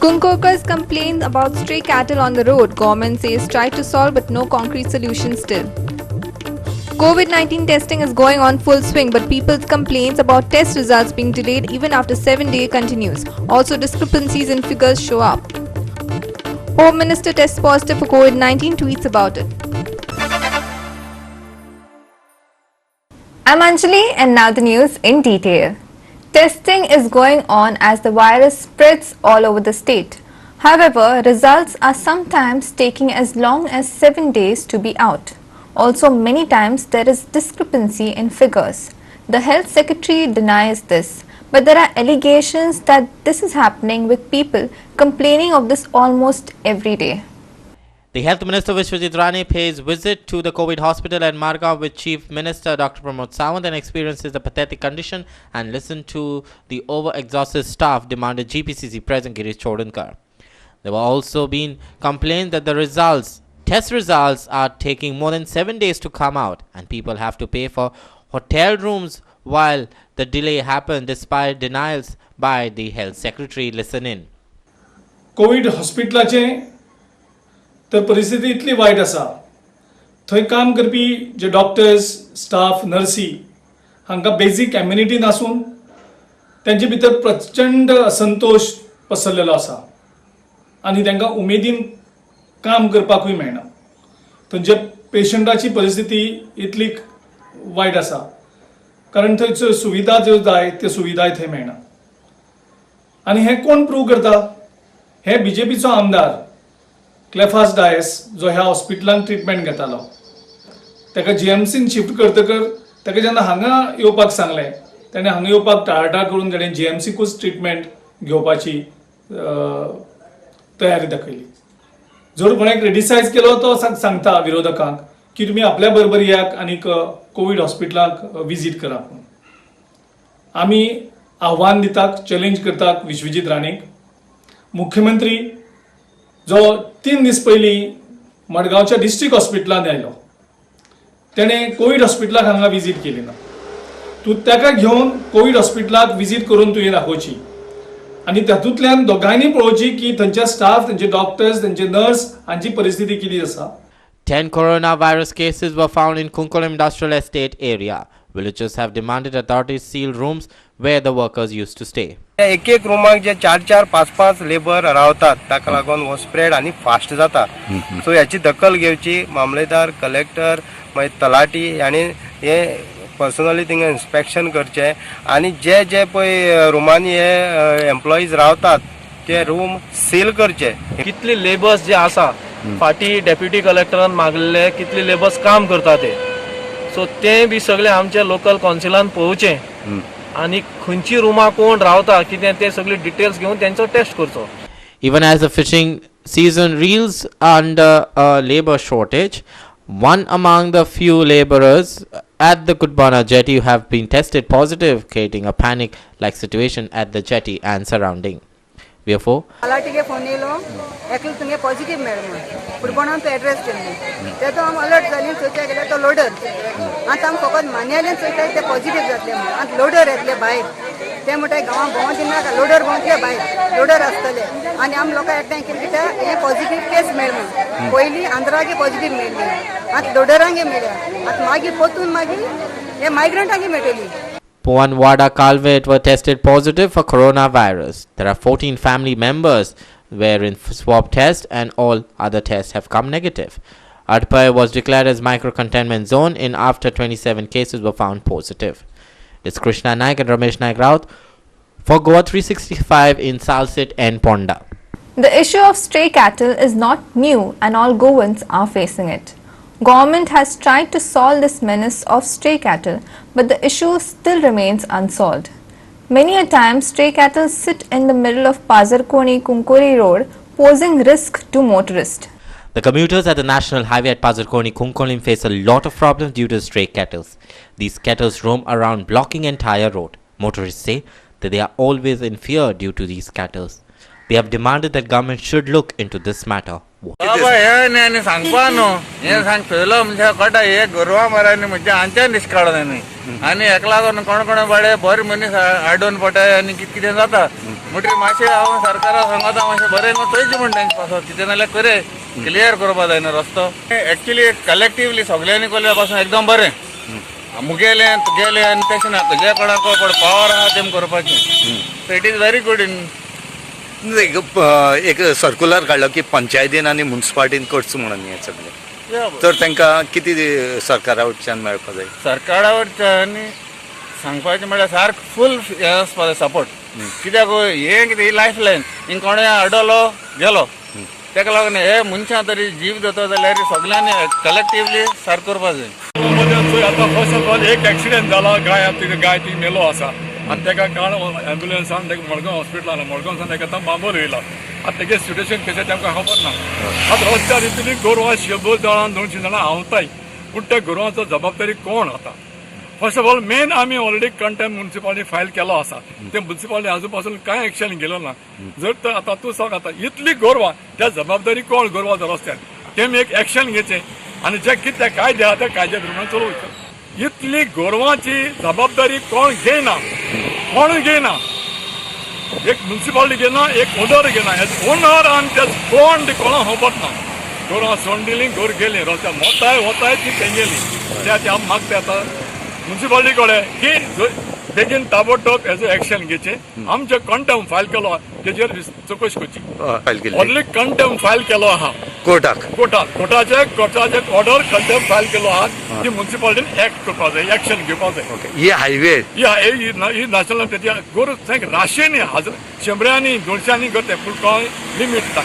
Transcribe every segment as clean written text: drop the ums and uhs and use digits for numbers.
Kunkorkars complained about stray cattle on the road. Government says try to solve but no concrete solution still. COVID-19 testing is going on full swing, but people's complaints about test results being delayed even after 7 days continues. Also, discrepancies in figures show up. Home Minister tests positive for COVID-19, tweets about it. I'm Anjali, and now the news in detail. Testing is going on as the virus spreads all over the state. However, results are sometimes taking as long as 7 days to be out. Also, many times there is discrepancy in figures. The Health Secretary denies this, but there are allegations that this is happening with people complaining of this almost every day. The Health Minister Vishwajit Rane pays visit to the COVID hospital at Margao with Chief Minister Dr. Pramod Sawant and experiences the pathetic condition and listened to the over-exhausted staff, demanded GPCC President Girish Chodankar. There were also been complaints that the test results are taking more than 7 days to come out and people have to pay for hotel rooms while the delay happened despite denials by the Health Secretary. Listen in. Covid हॉस्पिटलाचे तर परिस्थिती इतली वायट आसा, थंय काम करपी जे doctors, staff, नर्सी हांकां basic immunity नासून त्यांचे भितर प्रचंड असंतोष पसरलेलो आसा आनी तांकां उमेदीन काम करपाकूय मेळना. थंयचे पेशंटाची परिस्थिती इतली वायट आसा कारण थंय सुविधा ज्यो जाय त्यो सुविधाय थंय मेळना. आनी हें कोण प्रूव करता? हे बीजेपीचो आमदार क्लेफास डायस, जो ह्या हॉस्पिटलांत ट्रिटमेंट घेतालो, ताका जीएमसीन शिफ्ट करतकर ताका जेन्ना हांगा येवपाक सांगलें, ताणें हांगा येवपाक टाळाटाळ करून ताणें जीएमसीकूच ट्रिटमेंट घेवपाची तयारी दाखयली. जर कोणें क्रिटिसायज केलो तो सांगता विरोधकांक की तुमी आपल्या बरोबर याक आनीक कोविड हॉस्पिटलाक विजीट करा म्हणून. आमी आव्हान दितात, चॅलेंज करतात विश्वजीत राणेक. मुख्यमंत्री जो 3 दीस पयलीं मडगांवच्या डिस्ट्रिक्ट हॉस्पिटलांत आयलो, तेणें कोविड हॉस्पिटलाक हांगा विजीट केली ना. तूं ताका घेवन कोविड हॉस्पिटलाक विजीट करून तुवें दाखोवची आनी तातूंतल्यान दोगांयनी पळोवची की थंयचे स्टाफ, थंयचे डॉक्टर्स, थंयचे नर्स हांची परिस्थिती कितें आसा. 10 coronavirus cases were found in Kunkulam Industrial Estate area. Villagers have demanded authorities seal rooms where the workers used to stay. एक रुमाक जे 4-4, 5-5 लेबर रावतात ताका लागून हो स्प्रेड आनी फास्ट जाता. सो ह्याची दखल घेवची. मामलेदार, कलेक्टर, मागीर तलाटी हांणी हे पर्सनली थिंगा इन्स्पेक्शन करचे आनी जे जे पळय रुमांनी हे एम्प्लॉईज रावतात ते रूम सील करचे. कितले लेबर्स जे आसा फाटी डेप्युटी कलेक्टरान मागलेले कितले लेबर्स काम करता ते, सो ते बी सगळे आमच्या लोकल काउन्सिलान पळोवचे आनी खंयची रुमां कोण रावता कितें ते सगळे डिटेल्स घेवन त्यांचो टेस्ट करचो. Even as the fishing season reels under a labor shortage, one among the few laborers at the Kutbana jetty have been tested positive, creating a panic-like situation at the jetty and surrounding. Therefore, అలాంటిగా phone చేలో ఎక్కడ తుంగే positive madam ఇప్పుడు कोणाक तो address केल्ली ते तो आम अलर्ट जाली चोयता गेल्यार तो लोडर आतां आम फकत मान्यालें चोयता ते पॉझिटिव्ह जातले म्हणून. आतां लोडर येतले भायर ते म्हणटा गांवांत भोंवून दिनाका, लोडर भोंवतले भायर, लोडर आसतले आनी आम लोकां एकठांय कितें कित्या हे पॉझिटिव्ह केस मेळ म्हणून. पयलीं आंध्रागे पॉझिटिव्ह मेळ्ळी, आतां लोडरांगे मेळ्ळ्या, आतां मागीर पोतून मागीर हे मायग्रंटांगे मेळटली. Powan Wada Kalvet were tested positive for coronavirus. There are 14 family members wherein swab test and all other tests have come negative. Adpai was declared as micro-containment zone in after 27 cases were found positive. It's Krishna Naik and Ramesh Naik Raut for Goa 365 in Salsit and Ponda. The issue of stray cattle is not new and all Goans are facing it. Government has tried to solve this menace of stray cattle, but the issue still remains unsolved. Many a time, stray cattle sit in the middle of Pazarkoni-Kunkuri road, posing risk to motorists. The commuters at the National Highway at Pazarkoni-Kunkolim face a lot of problems due to stray cattle. These cattle roam around blocking entire road. Motorists say that they are always in fear due to these cattle. They have demanded that government should look into this matter. बाबा हे न्ही सांगपा न्हू हे सांग पयलो म्हणजे कटा हे गोरवां मारानी म्हणजे आमच्या निश्काळना न्ही आनी हेका लागून कोण कोण बाडे बरे मनीस आडोवन पडटाय आनी कितें कितें जाता मोठी मातशें हांव सरकाराक सांगता मातशें बरें न्हू चोयचें म्हण तेंचे पासून कितें जाल्यार करे क्लियर करपा जाय न्हू रस्तो एक्चुली कलेक्टिवली सगळ्यांनी केल्या पासून एकदम बरें मुगेले तुगेले आनी तशें ना तुजे कोणाक पावर आहा तें करपाचें so it is very good in एक सर्क्युलर काडलो की पंचायतीन आनी म्युन्सिपाल्टीन करचो म्हणून हें सगळें तर तांकां कितें सरकारा वयच्यान मेळपाक जाय सरकारा वयच्यान सांगपाचें म्हळ्यार सारको फूल हें आसपा जाय सपोर्ट कित्याक हें कितें ही लायफ लायन हिंग कोणें अडलो गेलो ताका लागून हे मनशां तरी जीव दिता जाल्यार सगळ्यांनी कलेक्टिवली सारको करपा जाय आतां फर्स्ट ऑफ ऑल एक एक्सिडेंट जाला गाय ती मेलो आसा आनी ताका काण एम्ब्युलन्सान ताका मडगांव हॉस्पिटलान मडगांवसान ताका आतां बांबोर येयला आतां तेगे सिट्युएशन कशें तें आमकां खबर ना आतां रस्त्यार इतली गोरवां 100 जाणां 200 जाणां हांवताय पूण त्या गोरवांचो जबाबदारी कोण आतां फर्स्ट ऑफ ऑल मेन आमी ऑलरेडी कंटेम्प्ट म्युन्सिपालिटी फायल केलो आसा ते म्युन्सिपालिटी आजू पासून कांय एक्शन गेलो ना जर तर आतां तूं सांग आतां इतली गोरवां त्या जबाबदारी कोण गोरवांचो रस्त्यार तेमी एक एक्शन घेचें आनी जे कितें ते कायदे आहा त्या कायद्या प्रमाणे चलोवचें इतली गोरवांची जबाबदारी कोण घेयना एक म्युन्सिपालिटी घेना एक ओनर घेना ओनर आनी ते कोण ते कोणाक खबर ना गोरवां सोडून दिली गोर गेली रस्त्यार वताय ती तेंगेली त्या मागता आतां म्युन्सिपालिटी कडेन की बेगीन ताबडतोब हेजो एक्शन घेचें आमचे कंटेम्प्ट फायल केलो तेजेर चवकशी करची ऑलरेडी कंटेम्प्ट फायल केलो आहा कोर्टाचे ऑर्डर कंटेम्प्ट फायल केलो आहा ती म्युन्सिपालिटीन एक्ट करपा जाय एक्शन घेवपा जाय ही हायवे ही नॅशनल तेच्या गोर राशींनी 100 200 करता पूण कांय लिमीट ना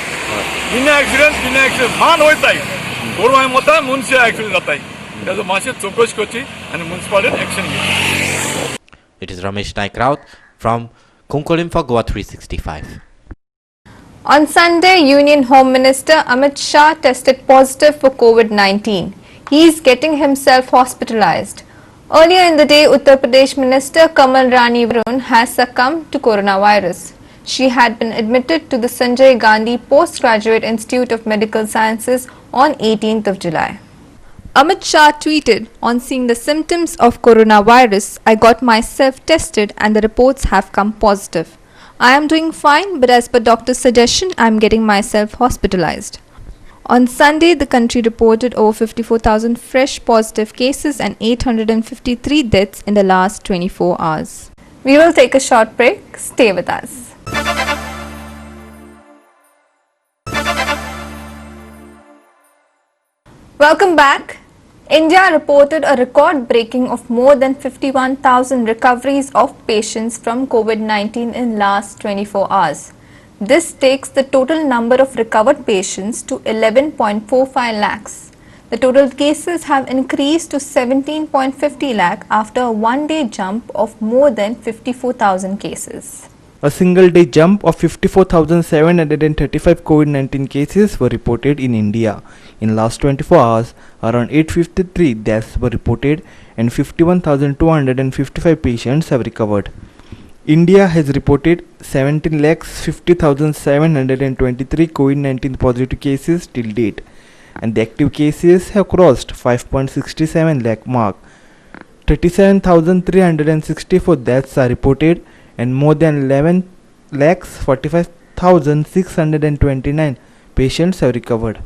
बिना एक्सिडेंट मान वयताय गोरवां वता मनशां एक्सिडेंट जाताय त्याचो मातशें चवकशी करची आनी म्युन्सिपालिटीन एक्शन घेवची. It is Ramesh Naik Raut from Kunkolim for Goa 365. On Sunday, Union Home Minister Amit Shah tested positive for COVID-19. He is getting himself hospitalized. Earlier in the day, Uttar Pradesh Minister Kamal Rani Varun has succumbed to coronavirus. She had been admitted to the Sanjay Gandhi Postgraduate Institute of Medical Sciences on 18th of July. Amit Shah tweeted, "On seeing the symptoms of coronavirus, I got myself tested and the reports have come positive. I am doing fine, but as per doctor's suggestion, I am getting myself hospitalized." On Sunday, the country reported over 54,000 fresh positive cases and 853 deaths in the last 24 hours. We will take a short break. Stay with us. Welcome back. India reported a record breaking of more than 51,000 recoveries of patients from COVID-19 in last 24 hours. This takes the total number of recovered patients to 11.45 lakhs. The total cases have increased to 17.50 lakh after a one-day jump of more than 54,000 cases. A single-day jump of 54,735 COVID-19 cases were reported in India. In last 24 hours, around 853 deaths were reported and 51,255 patients have recovered. India has reported 17,50,723 COVID-19 positive cases till date, and the active cases have crossed 5.67 lakh mark. 37,364 deaths are reported and more than 11,45,629 patients have recovered.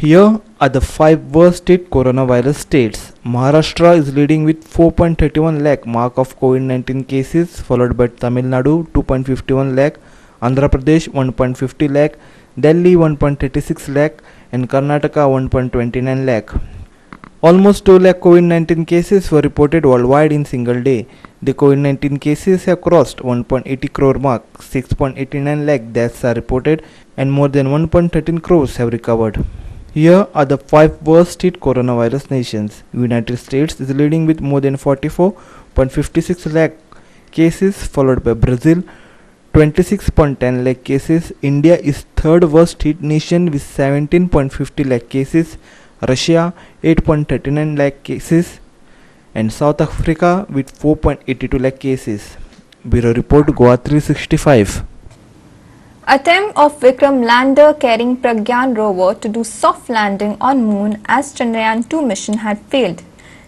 Here are the 5 worst state coronavirus states. Maharashtra is leading with 4.31 lakh mark of COVID-19 cases, followed by Tamil Nadu 2.51 lakh, Andhra Pradesh 1.50 lakh, Delhi 1.36 lakh and Karnataka 1.29 lakh. Almost 2 lakh COVID-19 cases were reported worldwide in single day. The COVID-19 cases have crossed 1.80 crore mark, 6.89 lakh deaths are reported and more than 1.13 crores have recovered. Here are the 5 worst hit coronavirus nations. United States is leading with more than 44.56 lakh cases, followed by Brazil 26.10 lakh cases. India is third worst hit nation with 17.50 lakh cases. Russia 8.39 lakh cases and South Africa with 4.82 lakh cases. Bureau Report, Goa 365. Attempt of Vikram lander carrying Pragyan rover to do soft landing on moon as Chandrayaan 2 mission had failed.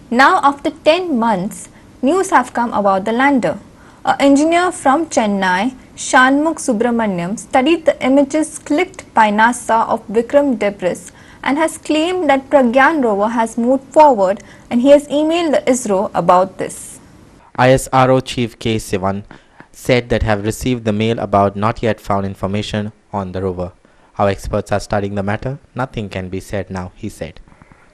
Now after 10 months, news have come about the lander. An engineer from Chennai, Shanmugh Subramaniam studied the images clicked by NASA of Vikram debris and has claimed that Pragyan rover has moved forward, and he has emailed the ISRO about this. ISRO Chief K. Sivan said that have received the mail about not yet found information on the rover. Our experts are studying the matter. Nothing can be said now, he said.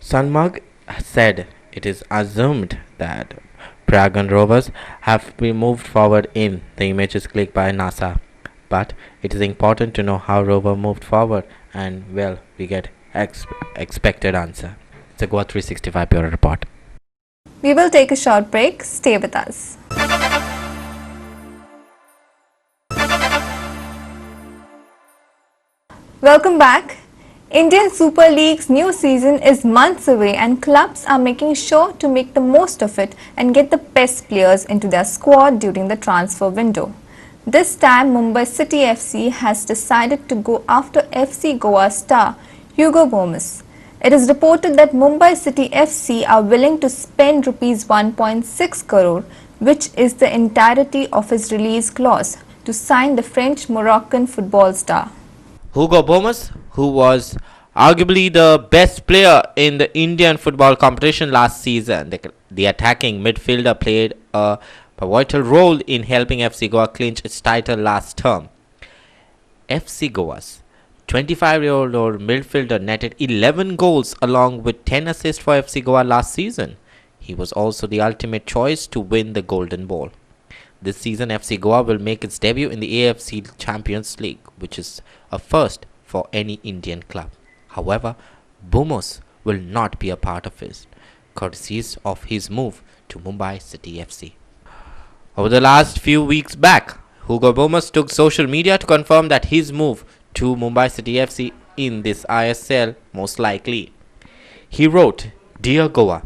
Shanmugh said it is assumed that Pragyan rovers have been moved forward in the images clicked by NASA. But it is important to know how rover moved forward, and well, we get expected answer. It's a Goa 365 Bureau report. We will take a short break. Stay with us. Welcome back. Indian Super League's new season is months away, and clubs are making sure to make the most of it and get the best players into their squad during the transfer window. This time, Mumbai City FC has decided to go after FC Goa star Hugo Bomas. It is reported that Mumbai City FC are willing to spend rupees 1.6 crore, which is the entirety of his release clause, to sign the French-Moroccan football star. Hugo Bomas, who was arguably the best player in the Indian football competition last season, the attacking midfielder played a pivotal role in helping FC Goa clinch its title last term. FC Goa's 25-year-old midfielder netted 11 goals along with 10 assists for FC Goa last season. He was also the ultimate choice to win the Golden Ball. This season, FC Goa will make its debut in the AFC Champions League, which is a first for any Indian club. However, Bomas will not be a part of it, courtesy of his move to Mumbai City FC. Over the last few weeks back, Hugo Bomas took social media to confirm that his move to Mumbai City FC in this ISL most likely. He wrote, "Dear Goa,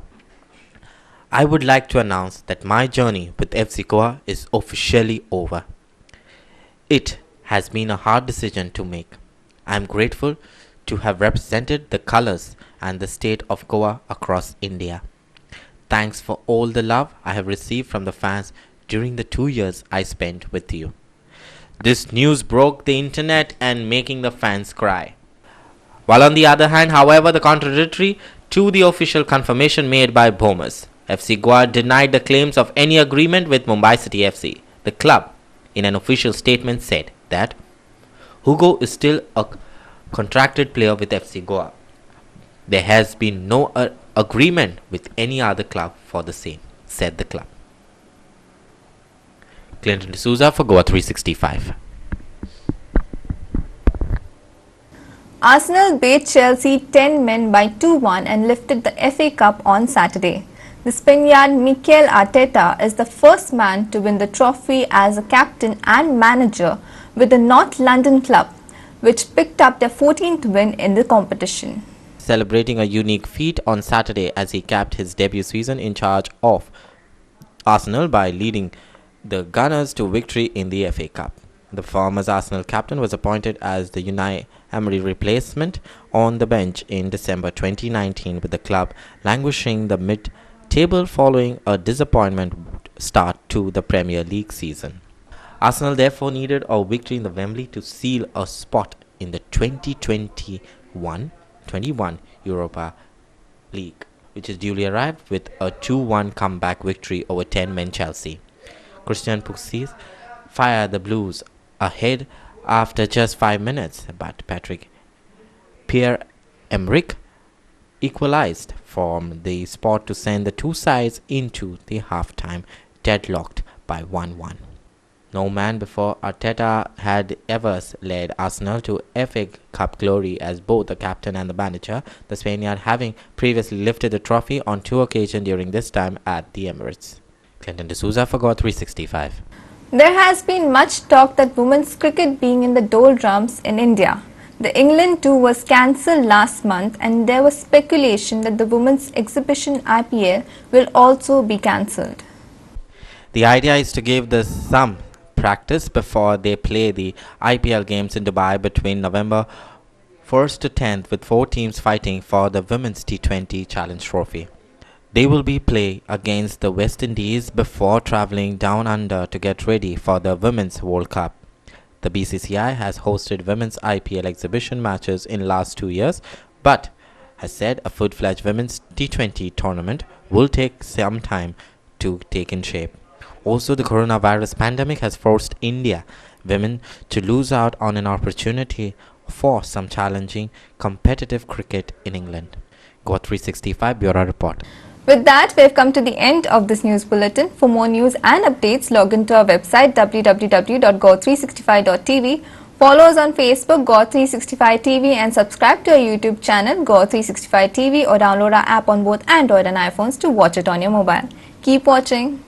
I would like to announce that my journey with FC Goa is officially over. It has been a hard decision to make. I am grateful to have represented the colors and the state of Goa across India. Thanks for all the love I have received from the fans during the 2 years I spent with you." This news broke the internet and making the fans cry. While on the other hand, however, the contradictory to the official confirmation made by Bomas, FC Goa denied the claims of any agreement with Mumbai City FC. The club, in an official statement, said that Hugo is still a contracted player with FC Goa. There has been no agreement with any other club for the same, said the club. Clinton D'Souza for Goa 365. Arsenal beat Chelsea 10 men by 2-1 and lifted the FA Cup on Saturday. The Spaniard Mikel Arteta is the first man to win the trophy as a captain and manager with the North London club, which picked up their 14th win in the competition. Celebrating a unique feat on Saturday as he capped his debut season in charge of Arsenal by leading the Gunners to victory in the FA Cup. The former Arsenal captain was appointed as the Unai Emery replacement on the bench in December 2019, with the club languishing the mid-table following a disappointment start to the Premier League season. Arsenal therefore needed a victory in the Wembley to seal a spot in the 2021 Europa League, which is duly arrived with a 2-1 comeback victory over 10-men Chelsea. Christian Pulisic fired the Blues ahead after just 5 minutes, but Patrick Pierre-Emerick equalized from the spot to send the two sides into the half-time deadlocked by 1-1. No man before Arteta had ever led Arsenal to FA Cup glory as both the captain and the manager, the Spaniard having previously lifted the trophy on 2 occasions during this time at the Emirates. Clinton D'Souza for Goa 365. There has been much talk that women's cricket being in the doldrums in India. The England tour was cancelled last month, and there was speculation that the women's exhibition IPL will also be cancelled. The idea is to give the some practice before they play the IPL games in Dubai between November 1st to 10th, with 4 teams fighting for the Women's T20 Challenge Trophy. They will be play against the West Indies before travelling down under to get ready for the Women's World Cup. The BCCI has hosted women's IPL exhibition matches in last 2 years, but has said a full-fledged women's T20 tournament will take some time to take in shape. Also, the coronavirus pandemic has forced India women to lose out on an opportunity for some challenging competitive cricket in England. Goa 365 Bureau Report. With that, we have come to the end of this news bulletin. For more news and updates, log into our website www.go365.tv. Follow us on Facebook, Go365TV, and subscribe to our YouTube channel, Go365TV, or download our app on both Android and iPhones to watch it on your mobile. Keep watching.